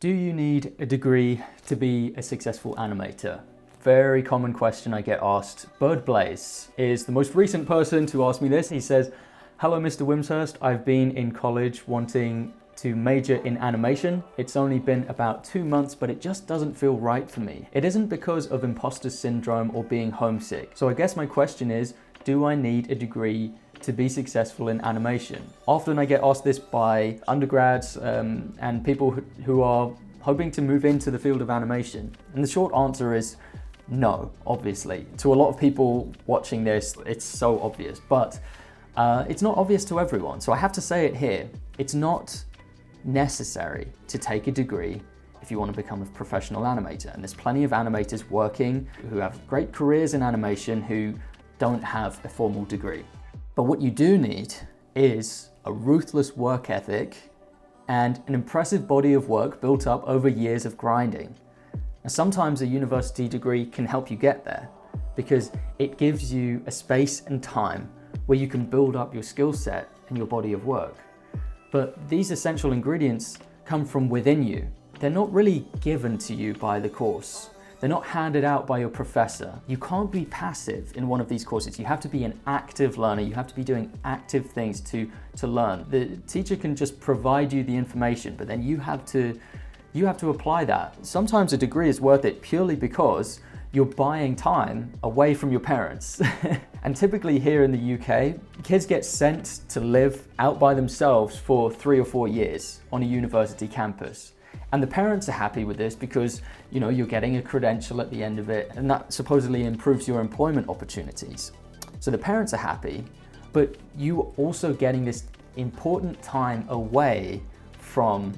Do you need a degree to be a successful animator? Very common question I get asked. Birdblaze is the most recent person to ask me this. He says, "Hello, Mr. Wimshurst. I've been in college wanting to major in animation. It's only been about 2 months, but it just doesn't feel right for me. It isn't because of imposter syndrome or being homesick. So I guess my question is, do I need a degree to be successful in animation?" Often I get asked this by undergrads and people who are hoping to move into the field of animation. And the short answer is no, obviously. To a lot of people watching this, it's so obvious, but it's not obvious to everyone. So I have to say it here. It's not necessary to take a degree if you want to become a professional animator. And there's plenty of animators working who have great careers in animation who don't have a formal degree. But what you do need is a ruthless work ethic and an impressive body of work built up over years of grinding. And sometimes a university degree can help you get there because it gives you a space and time where you can build up your skill set and your body of work. But these essential ingredients come from within you. They're not really given to you by the course. They're not handed out by your professor. You can't be passive in one of these courses. You have to be an active learner. You have to be doing active things to learn. The teacher can just provide you the information, but then you have to apply that. Sometimes a degree is worth it purely because you're buying time away from your parents. And typically here in the UK, kids get sent to live out by themselves for 3 or 4 years on a university campus. And the parents are happy with this because, you know, you're getting a credential at the end of it, and that supposedly improves your employment opportunities. So the parents are happy, but you are also getting this important time away from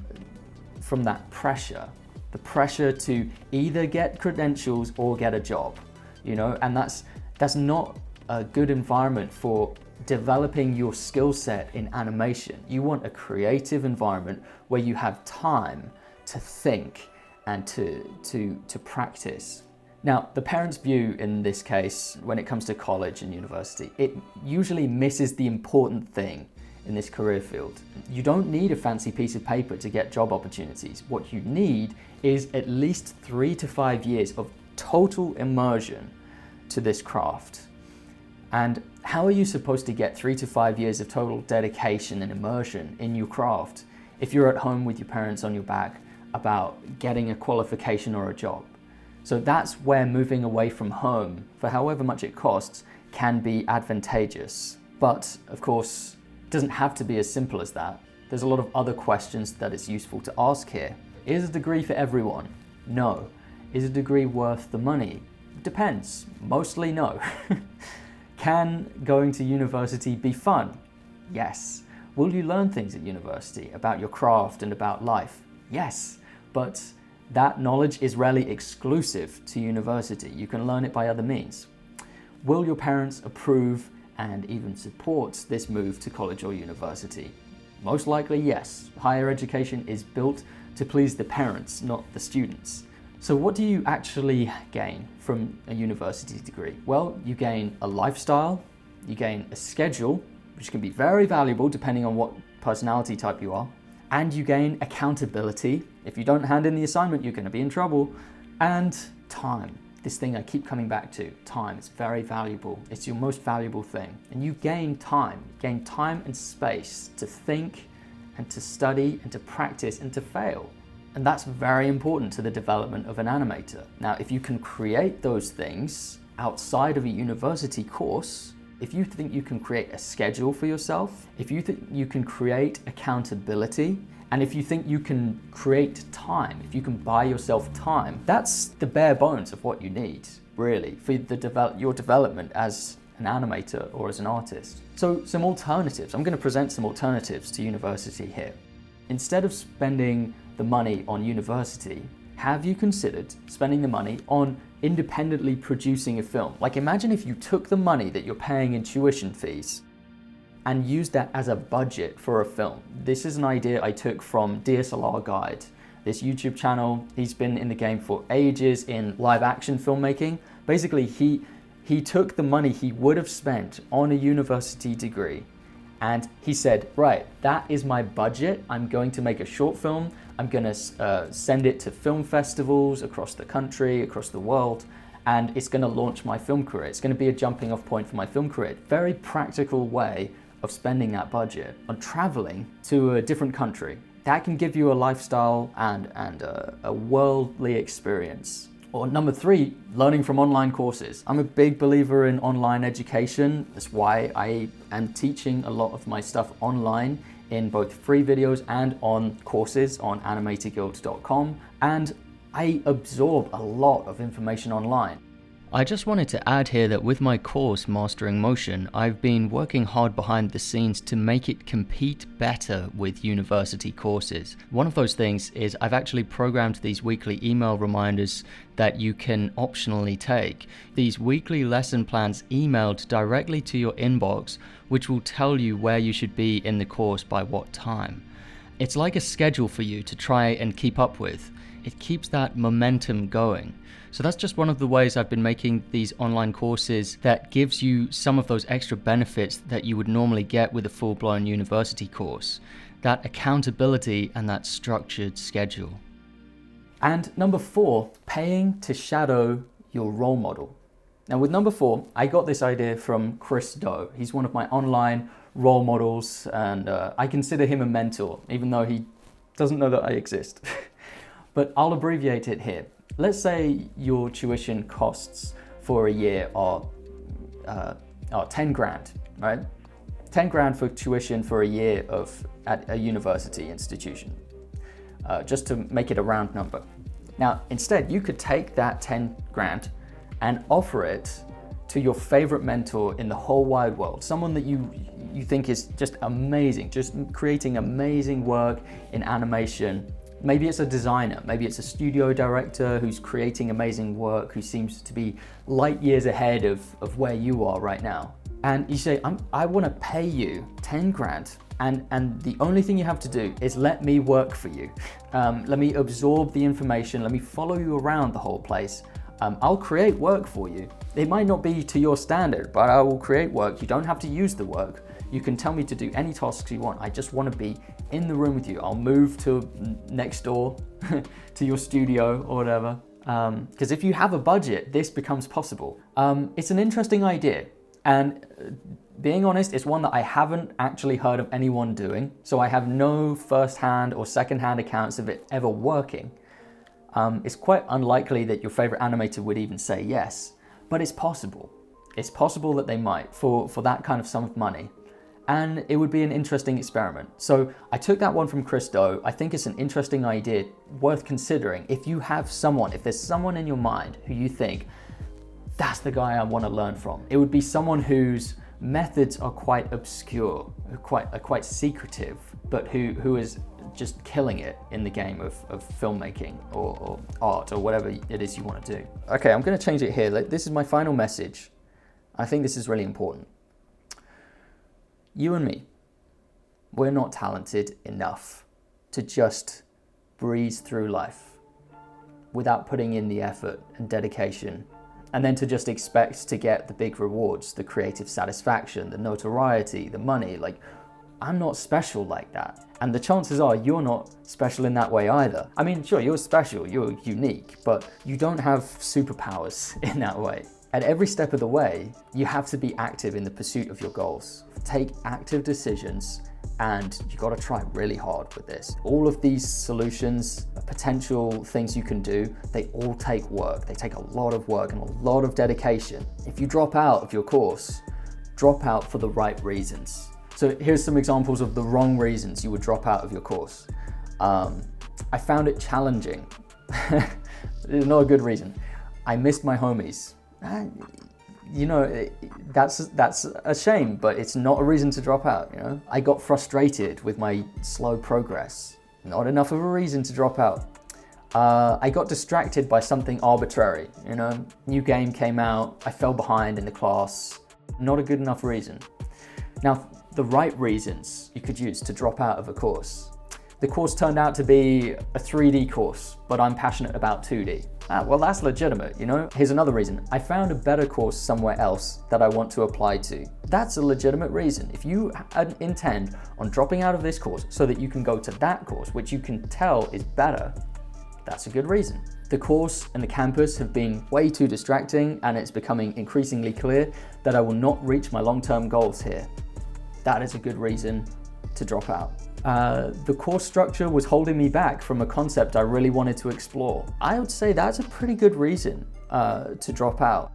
that pressure. The pressure to either get credentials or get a job, you know, and that's not a good environment for developing your skill set in animation. You want a creative environment where you have time to think and to practice. Now, the parents' view in this case, when it comes to college and university, it usually misses the important thing in this career field. You don't need a fancy piece of paper to get job opportunities. What you need is at least 3 to 5 years of total immersion to this craft. And how are you supposed to get 3 to 5 years of total dedication and immersion in your craft if you're at home with your parents on your back about getting a qualification or a job? So that's where moving away from home, for however much it costs, can be advantageous. But of course, it doesn't have to be as simple as that. There's a lot of other questions that it's useful to ask here. Is a degree for everyone? No. Is a degree worth the money? Depends. Mostly no. Can going to university be fun? Yes. Will you learn things at university about your craft and about life? Yes. But that knowledge is rarely exclusive to university. You can learn it by other means. Will your parents approve and even support this move to college or university? Most likely, yes. Higher education is built to please the parents, not the students. So what do you actually gain from a university degree? Well, you gain a lifestyle, you gain a schedule, which can be very valuable depending on what personality type you are, and you gain accountability. If you don't hand in the assignment, you're going to be in trouble. And time. This thing I keep coming back to, time. It's very valuable. It's your most valuable thing. And you gain time and space to think and to study and to practice and to fail. And that's very important to the development of an animator. Now, if you can create those things outside of a university course, if you think you can create a schedule for yourself, if you think you can create accountability, and if you think you can create time, if you can buy yourself time, that's the bare bones of what you need, really, for your development as an animator or as an artist. So some alternatives. I'm going to present some alternatives to university here. Instead of spending the money on university, have you considered spending the money on independently producing a film? Like, imagine if you took the money that you're paying in tuition fees and used that as a budget for a film. This is an idea I took from DSLR Guide, this YouTube channel. He's been in the game for ages in live action filmmaking. Basically, he took the money he would have spent on a university degree And he said, right, that is my budget. I'm going to make a short film. I'm gonna send it to film festivals across the country, across the world, and it's gonna launch my film career. It's gonna be a jumping off point for my film career. Very practical way of spending that budget on traveling to a different country. That can give you a lifestyle and a worldly experience. Or number 3, learning from online courses. I'm a big believer in online education. That's why I am teaching a lot of my stuff online in both free videos and on courses on animatorguild.com. And I absorb a lot of information online. I just wanted to add here that with my course, Mastering Motion, I've been working hard behind the scenes to make it compete better with university courses. One of those things is I've actually programmed these weekly email reminders that you can optionally take. These weekly lesson plans emailed directly to your inbox, which will tell you where you should be in the course by what time. It's like a schedule for you to try and keep up with. It keeps that momentum going. So that's just one of the ways I've been making these online courses that gives you some of those extra benefits that you would normally get with a full-blown university course. That accountability and that structured schedule. And number 4, paying to shadow your role model. Now with number 4, I got this idea from Chris Do. He's one of my online role models, and I consider him a mentor, even though he doesn't know that I exist. But I'll abbreviate it here. Let's say your tuition costs for a year are 10 grand, right? 10 grand for tuition for a year at a university institution, just to make it a round number. Now, instead, you could take that 10 grand and offer it to your favorite mentor in the whole wide world, someone that you think is just amazing, just creating amazing work in animation. Maybe it's a designer, maybe it's a studio director who's creating amazing work, who seems to be light years ahead of where you are right now. And you say, I want to pay you 10 grand, and the only thing you have to do is let me work for you. Let me absorb the information, let me follow you around the whole place. I'll create work for you. It might not be to your standard, but I will create work. You don't have to use the work. You can tell me to do any tasks you want. I just want to be in the room with you. I'll move to next door to your studio or whatever. Because if you have a budget, this becomes possible. It's an interesting idea. And being honest, it's one that I haven't actually heard of anyone doing. So I have no first-hand or second-hand accounts of it ever working. It's quite unlikely that your favorite animator would even say yes, but it's possible. It's possible that they might for that kind of sum of money. And it would be an interesting experiment. So I took that one from Chris Do. I think it's an interesting idea, worth considering. If you have someone, if there's someone in your mind who you think, that's the guy I want to learn from. It would be someone whose methods are quite obscure, are quite secretive, but who is just killing it in the game of filmmaking or art or whatever it is you want to do. Okay, I'm going to change it here. This is my final message. I think this is really important. You and me, we're not talented enough to just breeze through life without putting in the effort and dedication, and then to just expect to get the big rewards, the creative satisfaction, the notoriety, the money. Like, I'm not special like that. And the chances are you're not special in that way either. I mean, sure, you're special, you're unique, but you don't have superpowers in that way. At every step of the way, you have to be active in the pursuit of your goals. Take active decisions, and you got to try really hard with this. All of these solutions, potential things you can do, they all take work. They take a lot of work and a lot of dedication. If you drop out of your course, drop out for the right reasons. So here's some examples of the wrong reasons you would drop out of your course. I found it challenging. It's not a good reason. I missed my homies. You know, that's a shame, but it's not a reason to drop out, you know? I got frustrated with my slow progress. Not enough of a reason to drop out. I got distracted by something arbitrary, you know? New game came out, I fell behind in the class. Not a good enough reason. Now, the right reasons you could use to drop out of a course. The course turned out to be a 3D course, but I'm passionate about 2D. Well, that's legitimate, you know? Here's another reason. I found a better course somewhere else that I want to apply to. That's a legitimate reason. If you intend on dropping out of this course so that you can go to that course, which you can tell is better, that's a good reason. The course and the campus have been way too distracting, and it's becoming increasingly clear that I will not reach my long-term goals here. That is a good reason to drop out. The course structure was holding me back from a concept I really wanted to explore. I would say that's a pretty good reason to drop out.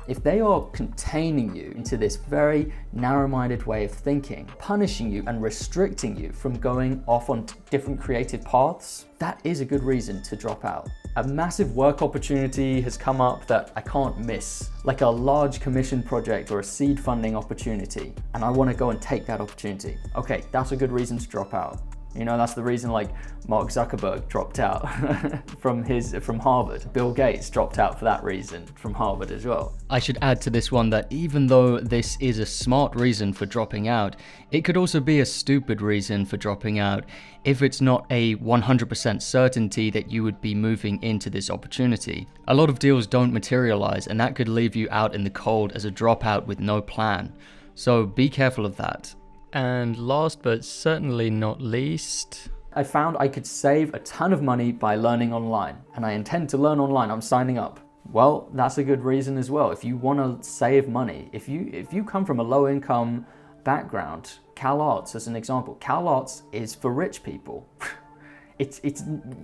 If they are containing you into this very narrow-minded way of thinking, punishing you and restricting you from going off on different creative paths, that is a good reason to drop out. A massive work opportunity has come up that I can't miss, like a large commission project or a seed funding opportunity, and I want to go and take that opportunity. Okay, that's a good reason to drop out. You know, that's the reason like Mark Zuckerberg dropped out from Harvard. Bill Gates dropped out for that reason from Harvard as well. I should add to this one that even though this is a smart reason for dropping out, it could also be a stupid reason for dropping out if it's not a 100% certainty that you would be moving into this opportunity. A lot of deals don't materialize, and that could leave you out in the cold as a dropout with no plan. So be careful of that. And last but certainly not least, I found I could save a ton of money by learning online, and I intend to learn online. I'm signing up. Well, that's a good reason as well. If you want to save money, if you come from a low income background, Cal Arts as an example, Cal Arts is for rich people.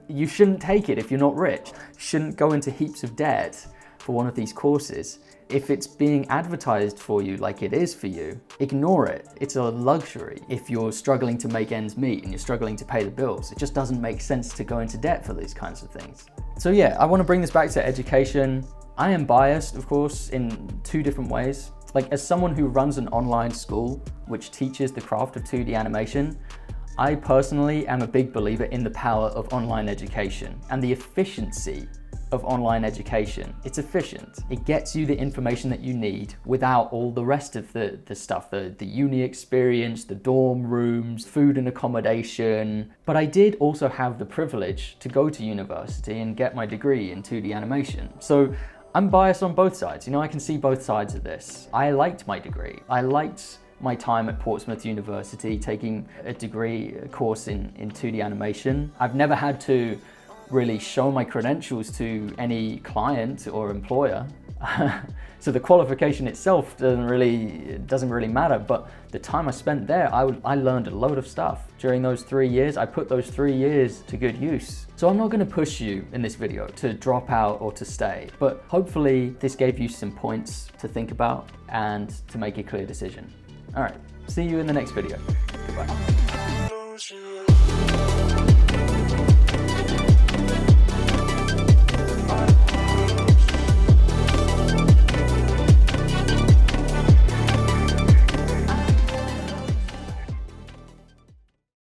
You shouldn't take it if you're not rich. You shouldn't go into heaps of debt for one of these courses. If it's being advertised for you like it is for you, ignore it. It's a luxury. If you're struggling to make ends meet and you're struggling to pay the bills, it just doesn't make sense to go into debt for these kinds of things. So yeah, I want to bring this back to education. I am biased, of course, in two different ways. Like, as someone who runs an online school which teaches the craft of 2D animation, I personally am a big believer in the power of online education and the efficiency of online education. It's efficient. It gets you the information that you need without all the rest of the stuff, the uni experience, the dorm rooms, food and accommodation. But I did also have the privilege to go to university and get my degree in 2D animation. So I'm biased on both sides. You know, I can see both sides of this. I liked my degree. I liked my time at Portsmouth University taking a course in 2D animation. I've never had to really show my credentials to any client or employer. So the qualification itself doesn't really matter, but the time I spent there, I learned a load of stuff. During those 3 years, I put those 3 years to good use. So I'm not gonna push you in this video to drop out or to stay, but hopefully this gave you some points to think about and to make a clear decision. All right, see you in the next video. Goodbye.